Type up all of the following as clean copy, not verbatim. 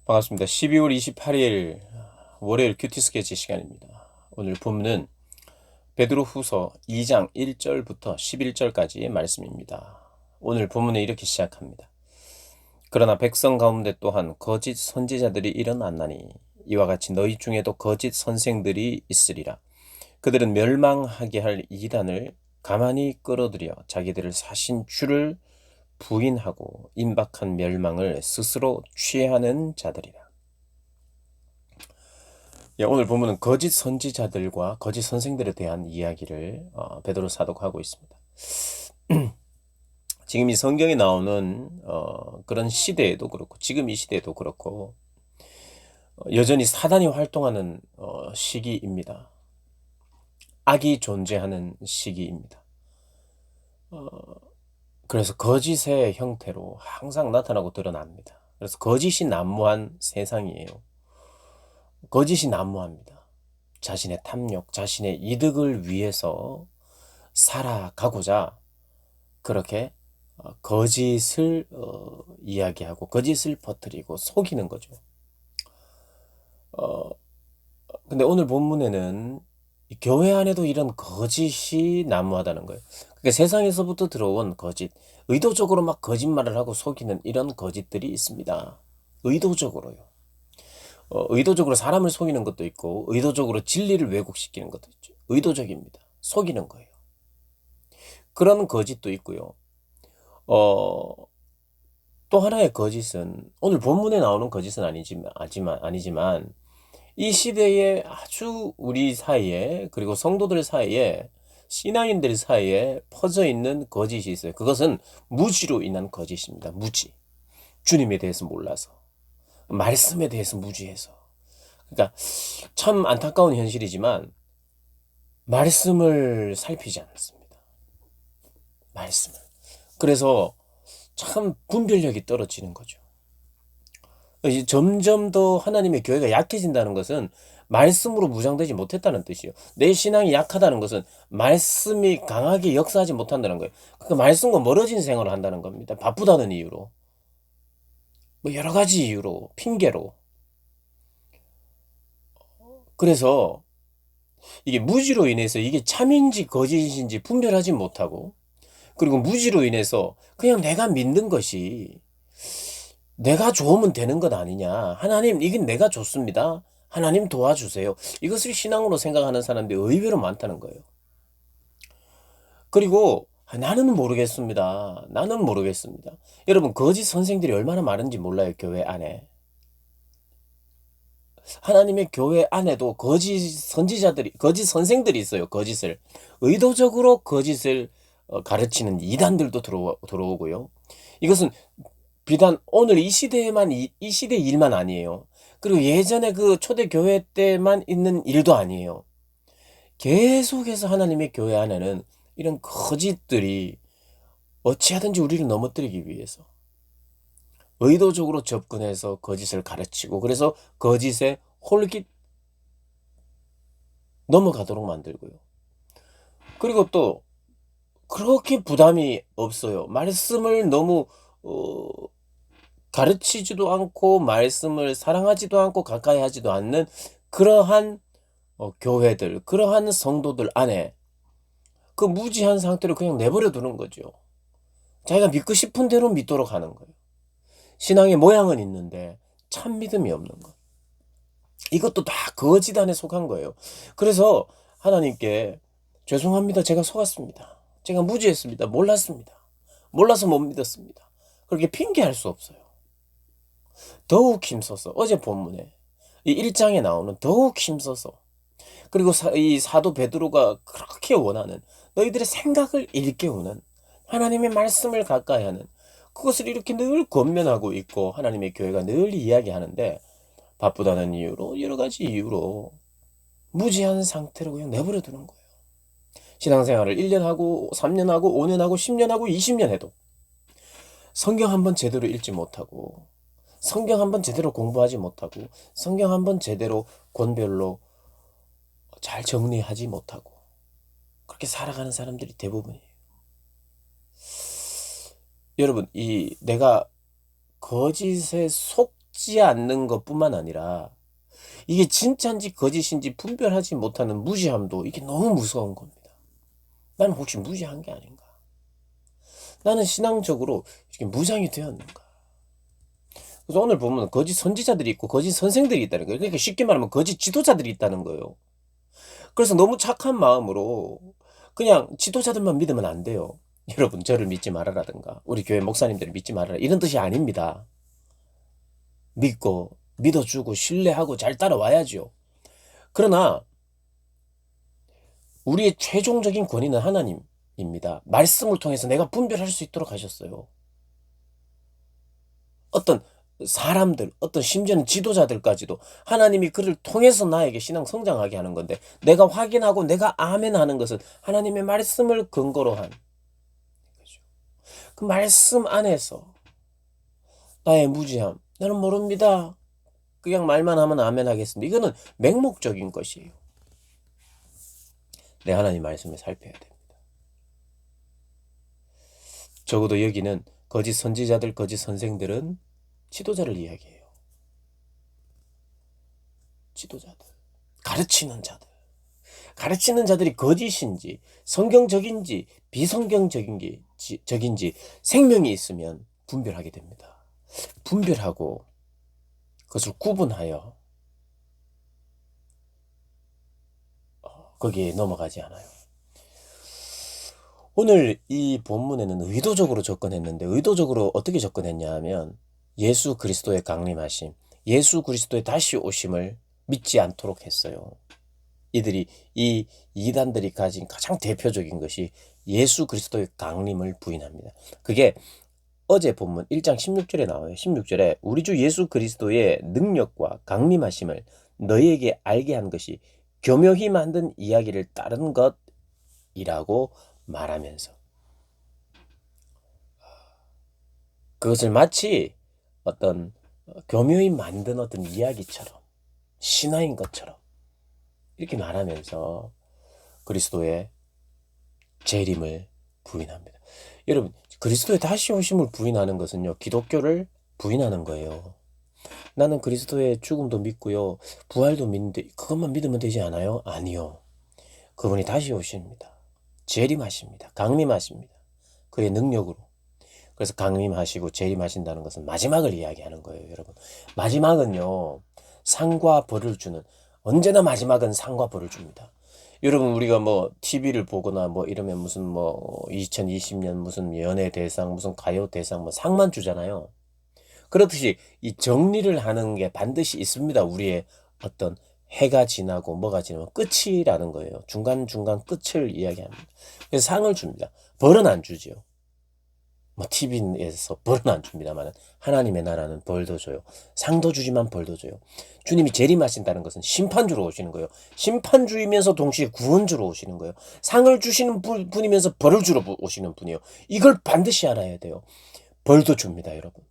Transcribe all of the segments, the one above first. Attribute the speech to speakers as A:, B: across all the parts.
A: 반갑습니다. 12월 28일 월요일 큐티 스케치 시간입니다. 오늘 본문은 베드로후서 2장 1절부터 11절까지의 말씀입니다. 오늘 본문은 이렇게 시작합니다. 그러나 백성 가운데 또한 거짓 선지자들이 일어났나니 이와 같이 너희 중에도 거짓 선생들이 있으리라. 그들은 멸망하게 할 이단을 가만히 끌어들여 자기들을 사신 주를 부인하고 임박한 멸망을 스스로 취하는 자들이라. 오늘 본문은 거짓 선지자들과 거짓 선생들에 대한 이야기를 베드로 사도가 하고 있습니다. 지금 이 성경에 나오는 그런 시대에도 그렇고 지금 이 시대에도 그렇고 여전히 사단이 활동하는 시기입니다. 악이 존재하는 시기입니다. 그래서 거짓의 형태로 항상 나타나고 드러납니다. 그래서 거짓이 난무한 세상이에요. 거짓이 난무합니다. 자신의 탐욕, 자신의 이득을 위해서 살아가고자 그렇게 거짓을 이야기하고 거짓을 퍼뜨리고 속이는 거죠. 근데 오늘 본문에는 교회 안에도 이런 거짓이 난무하다는 거예요. 그러니까 세상에서부터 들어온 거짓, 의도적으로 막 거짓말을 하고 속이는 이런 거짓들이 있습니다. 의도적으로요. 의도적으로 사람을 속이는 것도 있고 의도적으로 진리를 왜곡시키는 것도 있죠. 의도적입니다. 속이는 거예요. 그런 거짓도 있고요. 또 하나의 거짓은 오늘 본문에 나오는 거짓은 아니지만 이 시대에 아주 우리 사이에 그리고 성도들 사이에 신앙인들 사이에 퍼져 있는 거짓이 있어요. 그것은 무지로 인한 거짓입니다. 무지. 주님에 대해서 몰라서. 말씀에 대해서 무지해서. 그러니까 참 안타까운 현실이지만 말씀을 살피지 않습니다. 말씀을. 그래서 참 분별력이 떨어지는 거죠. 이제 점점 더 하나님의 교회가 약해진다는 것은 말씀으로 무장되지 못했다는 뜻이에요. 내 신앙이 약하다는 것은 말씀이 강하게 역사하지 못한다는 거예요. 그러니까 말씀과 멀어진 생활을 한다는 겁니다. 바쁘다는 이유로. 뭐 여러 가지 이유로, 핑계로. 그래서 이게 무지로 인해서 이게 참인지 거짓인지 분별하지 못하고 그리고 무지로 인해서 그냥 내가 믿는 것이 내가 좋으면 되는 것 아니냐. 하나님, 이게 내가 좋습니다. 하나님 도와주세요. 이것을 신앙으로 생각하는 사람들이 의외로 많다는 거예요. 그리고 나는 모르겠습니다. 나는 모르겠습니다. 여러분, 거짓 선생들이 얼마나 많은지 몰라요, 교회 안에. 하나님의 교회 안에도 거짓 선지자들이, 거짓 선생들이 있어요, 거짓을. 의도적으로 거짓을 가르치는 이단들도 들어오고요. 이것은 비단 오늘 이 시대에만 이 시대 일만 아니에요. 그리고 예전에 그 초대교회 때만 있는 일도 아니에요. 계속해서 하나님의 교회 안에는 이런 거짓들이 어찌하든지 우리를 넘어뜨리기 위해서 의도적으로 접근해서 거짓을 가르치고 그래서 거짓에 홀깃 넘어가도록 만들고요. 그리고 또 그렇게 부담이 없어요. 말씀을 너무 어, 가르치지도 않고 말씀을 사랑하지도 않고 가까이 하지도 않는 그러한 교회들, 그러한 성도들 안에 그 무지한 상태로 그냥 내버려 두는 거죠. 자기가 믿고 싶은 대로 믿도록 하는 거예요. 신앙의 모양은 있는데 참 믿음이 없는 것. 이것도 다 거짓 안에 속한 거예요. 그래서 하나님께 죄송합니다. 제가 속았습니다. 제가 무지했습니다. 몰랐습니다. 몰라서 못 믿었습니다. 그렇게 핑계할 수 없어요. 더욱 힘써서 어제 본문에 이 1장에 나오는 더욱 힘써서 그리고 이 사도 베드로가 그렇게 원하는 너희들의 생각을 일깨우는 하나님의 말씀을 가까이 하는 그것을 이렇게 늘 권면하고 있고 하나님의 교회가 늘 이야기하는데 바쁘다는 이유로 여러 가지 이유로 무지한 상태로 그냥 내버려 두는 거예요. 신앙생활을 1년 하고 3년 하고 5년 하고 10년 하고 20년 해도 성경 한번 제대로 읽지 못하고 성경 한번 제대로 공부하지 못하고 성경 한번 제대로 권별로 잘 정리하지 못하고 그렇게 살아가는 사람들이 대부분이에요. 여러분, 이 내가 거짓에 믿지 않는 것뿐만 아니라 이게 진짜인지 거짓인지 분별하지 못하는 무지함도 이게 너무 무서운 겁니다. 나는 혹시 무지한 게 아닌가? 나는 신앙적으로 이렇게 무장이 되었는가? 그래서 오늘 보면 거짓 선지자들이 있고 거짓 선생들이 있다는 거예요. 그러니까 쉽게 말하면 거짓 지도자들이 있다는 거예요. 그래서 너무 착한 마음으로 그냥 지도자들만 믿으면 안 돼요. 여러분 저를 믿지 말아라든가 우리 교회 목사님들을 믿지 말아라 이런 뜻이 아닙니다. 믿고 믿어주고 신뢰하고 잘 따라와야죠. 그러나 우리의 최종적인 권위는 하나님입니다. 말씀을 통해서 내가 분별할 수 있도록 하셨어요. 어떤 사람들, 어떤 심지어는 지도자들까지도 하나님이 그를 통해서 나에게 신앙 성장하게 하는 건데 내가 확인하고 내가 아멘 하는 것은 하나님의 말씀을 근거로 한 거죠. 그 말씀 안에서 나의 무지함, 나는 모릅니다. 그냥 말만 하면 아멘 하겠습니다. 이거는 맹목적인 것이에요. 내 하나님 말씀을 살펴야 됩니다. 적어도 여기는 거짓 선지자들, 거짓 선생들은 지도자를 이야기해요. 지도자들, 가르치는 자들. 가르치는 자들이 거짓인지 성경적인지 비성경적인지 생명이 있으면 분별하게 됩니다. 분별하고 그것을 구분하여 거기에 넘어가지 않아요. 오늘 이 본문에는 의도적으로 접근했는데 의도적으로 어떻게 접근했냐 하면 예수 그리스도의 강림하심, 예수 그리스도의 다시 오심을 믿지 않도록 했어요. 이 이단들이 가진 가장 대표적인 것이 예수 그리스도의 강림을 부인합니다. 그게 어제 본문 1장 16절에 나와요. 16절에 우리 주 예수 그리스도의 능력과 강림하심을 너희에게 알게 한 것이 교묘히 만든 이야기를 따른 것이라고 말하면서 그것을 마치 어떤 교묘히 만든 어떤 이야기처럼 신화인 것처럼 이렇게 말하면서 그리스도의 재림을 부인합니다. 여러분 그리스도의 다시 오심을 부인하는 것은요 기독교를 부인하는 거예요. 나는 그리스도의 죽음도 믿고요 부활도 믿는데 그것만 믿으면 되지 않아요? 아니요. 그분이 다시 오십니다. 재림하십니다. 강림하십니다. 그의 능력으로. 그래서 강림하시고 재림하신다는 것은 마지막을 이야기하는 거예요, 여러분. 마지막은요, 상과 벌을 주는, 언제나 마지막은 상과 벌을 줍니다. 여러분, 우리가 뭐, TV를 보거나 뭐 이러면 무슨 뭐, 2020년 무슨 연예 대상, 무슨 가요 대상, 뭐 상만 주잖아요. 그렇듯이 이 정리를 하는 게 반드시 있습니다. 우리의 어떤 해가 지나고 뭐가 지나면 끝이라는 거예요. 중간중간 끝을 이야기합니다. 그래서 상을 줍니다. 벌은 안 주지요. 뭐 TV에서 벌은 안 줍니다만 하나님의 나라는 벌도 줘요. 상도 주지만 벌도 줘요. 주님이 재림하신다는 것은 심판주로 오시는 거예요. 심판주이면서 동시에 구원주로 오시는 거예요. 상을 주시는 분이면서 벌을 주러 오시는 분이에요. 이걸 반드시 알아야 돼요. 벌도 줍니다, 여러분.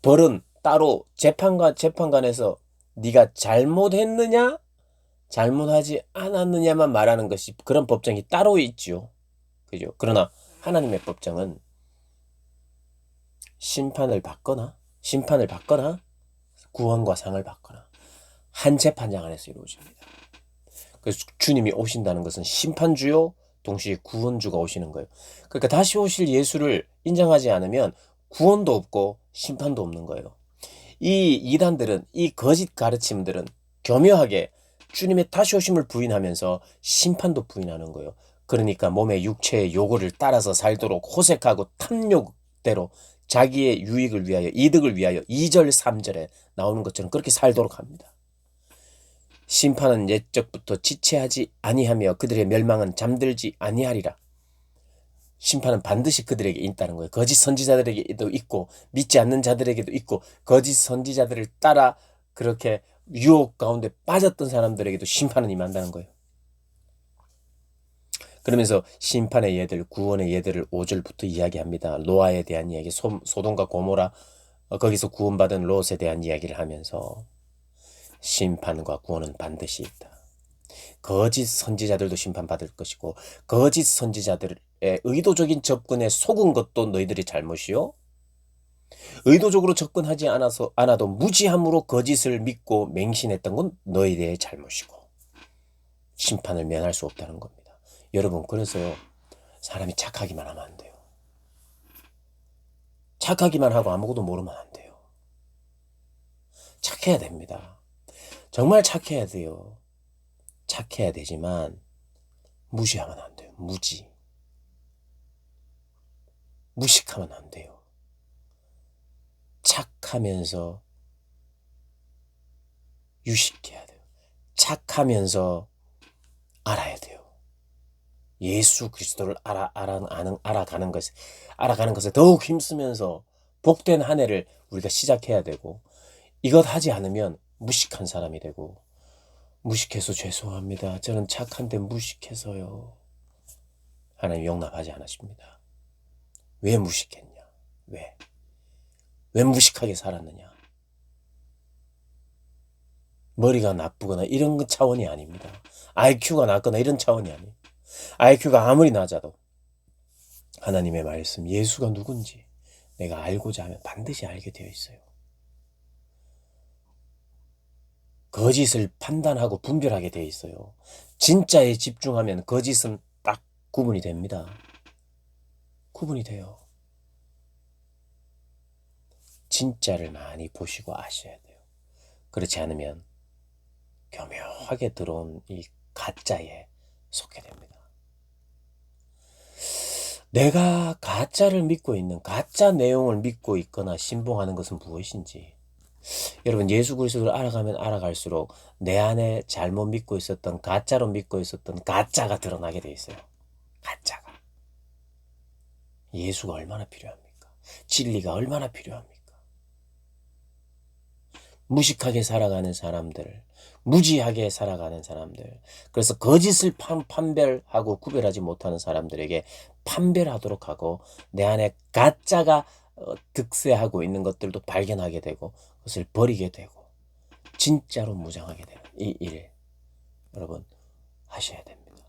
A: 벌은 따로 재판관에서 네가 잘못했느냐 잘못하지 않았느냐만 말하는 것이 그런 법정이 따로 있지요. 그죠? 그러나 하나님의 법정은 심판을 받거나 구원과 상을 받거나 한 재판장 안에서 이루어집니다. 그래서 주님이 오신다는 것은 심판주요 동시에 구원주가 오시는 거예요. 그러니까 다시 오실 예수를 인정하지 않으면 구원도 없고 심판도 없는 거예요. 이 이단들은 이 거짓 가르침들은 교묘하게 주님의 다시 오심을 부인하면서 심판도 부인하는 거예요. 그러니까 몸의 육체의 요구를 따라서 살도록 호색하고 탐욕대로 자기의 유익을 위하여 이득을 위하여 2절 3절에 나오는 것처럼 그렇게 살도록 합니다. 심판은 옛적부터 지체하지 아니하며 그들의 멸망은 잠들지 아니하리라. 심판은 반드시 그들에게 있다는 거예요. 거짓 선지자들에게도 있고 믿지 않는 자들에게도 있고 거짓 선지자들을 따라 그렇게 유혹 가운데 빠졌던 사람들에게도 심판은 임한다는 거예요. 그러면서 심판의 예들, 구원의 예들을 5절부터 이야기합니다. 노아에 대한 이야기, 소돔과 고모라 거기서 구원받은 롯에 대한 이야기를 하면서 심판과 구원은 반드시 있다. 거짓 선지자들도 심판받을 것이고 거짓 선지자들의 의도적인 접근에 속은 것도 너희들이 잘못이요. 의도적으로 접근하지 않아도 무지함으로 거짓을 믿고 맹신했던 건 너희들의 잘못이고 심판을 면할 수 없다는 겁니다. 여러분, 그래서요, 사람이 착하기만 하면 안 돼요. 착하기만 하고 아무것도 모르면 안 돼요. 착해야 됩니다. 정말 착해야 돼요. 착해야 되지만 무시하면 안 돼요. 무식하면 안 돼요. 착하면서 유식해야 돼요. 착하면서 알아야 돼요. 예수 그리스도를 알아가는 것에 더욱 힘쓰면서 복된 한 해를 우리가 시작해야 되고, 이것 하지 않으면 무식한 사람이 되고, 무식해서 죄송합니다. 저는 착한데 무식해서요. 하나님 용납하지 않으십니다. 왜 무식했냐? 왜 무식하게 살았느냐? 머리가 나쁘거나 이런 차원이 아닙니다. IQ가 낮거나 이런 차원이 아니에요. IQ가 아무리 낮아도 하나님의 말씀, 예수가 누군지 내가 알고자 하면 반드시 알게 되어 있어요. 거짓을 판단하고 분별하게 되어 있어요. 진짜에 집중하면 거짓은 딱 구분이 됩니다. 구분이 돼요. 진짜를 많이 보시고 아셔야 돼요. 그렇지 않으면 교묘하게 들어온 이 가짜에 속게 됩니다. 내가 가짜를 믿고 있는, 가짜 내용을 믿고 있거나 신봉하는 것은 무엇인지, 여러분, 예수 그리스도를 알아가면 알아갈수록 내 안에 잘못 믿고 있었던, 가짜로 믿고 있었던 가짜가 드러나게 돼 있어요. 가짜가. 예수가 얼마나 필요합니까? 진리가 얼마나 필요합니까? 무식하게 살아가는 사람들, 무지하게 살아가는 사람들, 그래서 거짓을 판별하고 구별하지 못하는 사람들에게 판별하도록 하고, 내 안에 가짜가 득세하고 있는 것들도 발견하게 되고 그것을 버리게 되고 진짜로 무장하게 되는 이 일, 여러분 하셔야 됩니다.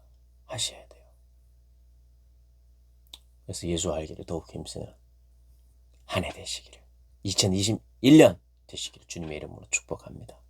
A: 하셔야 돼요. 그래서 예수 알기를 더욱 힘쓰는 한 해 되시기를, 2021년 되시기를 주님의 이름으로 축복합니다.